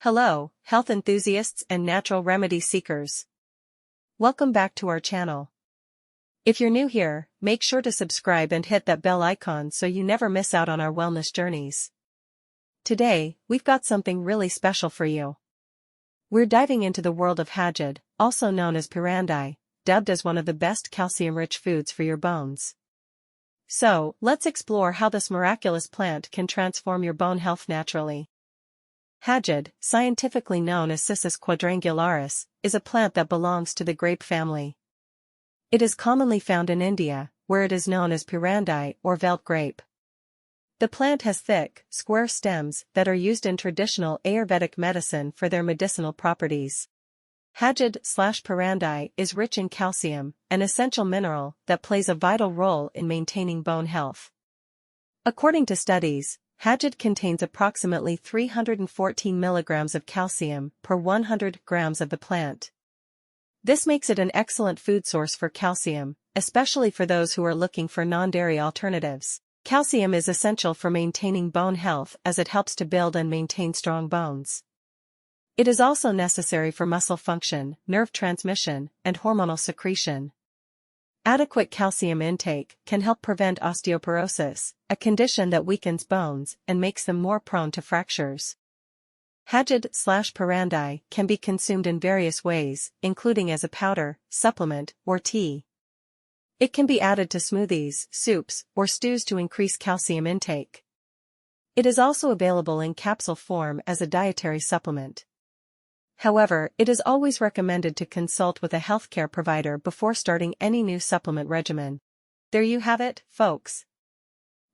Hello, health enthusiasts and natural remedy seekers. Welcome back to our channel. If you're new here, make sure to subscribe and hit that bell icon so you never miss out on our wellness journeys. Today, we've got something really special for you. We're diving into the world of Hadjod, also known as Pirandai, dubbed as one of the best calcium-rich foods for your bones. So, let's explore how this miraculous plant can transform your bone health naturally. Hadjod, scientifically known as Cissus quadrangularis, is a plant that belongs to the grape family. It is commonly found in India, where it is known as Pirandai or Veld grape. The plant has thick, square stems that are used in traditional Ayurvedic medicine for their medicinal properties. Hadjod/Pirandai is rich in calcium, an essential mineral that plays a vital role in maintaining bone health. According to studies, Hadjod contains approximately 314 milligrams of calcium per 100 grams of the plant. This makes it an excellent food source for calcium, especially for those who are looking for non-dairy alternatives. Calcium is essential for maintaining bone health as it helps to build and maintain strong bones. It is also necessary for muscle function, nerve transmission, and hormonal secretion. Adequate calcium intake can help prevent osteoporosis, a condition that weakens bones and makes them more prone to fractures. Hadjod/Pirandai can be consumed in various ways, including as a powder, supplement, or tea. It can be added to smoothies, soups, or stews to increase calcium intake. It is also available in capsule form as a dietary supplement. However, it is always recommended to consult with a healthcare provider before starting any new supplement regimen. There you have it, folks.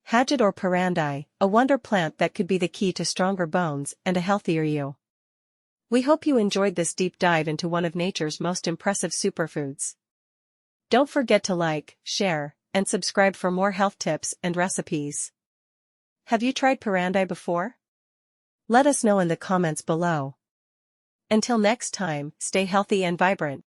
Hadjod or Pirandai, a wonder plant that could be the key to stronger bones and a healthier you. We hope you enjoyed this deep dive into one of nature's most impressive superfoods. Don't forget to like, share, and subscribe for more health tips and recipes. Have you tried Pirandai before? Let us know in the comments below. Until next time, stay healthy and vibrant.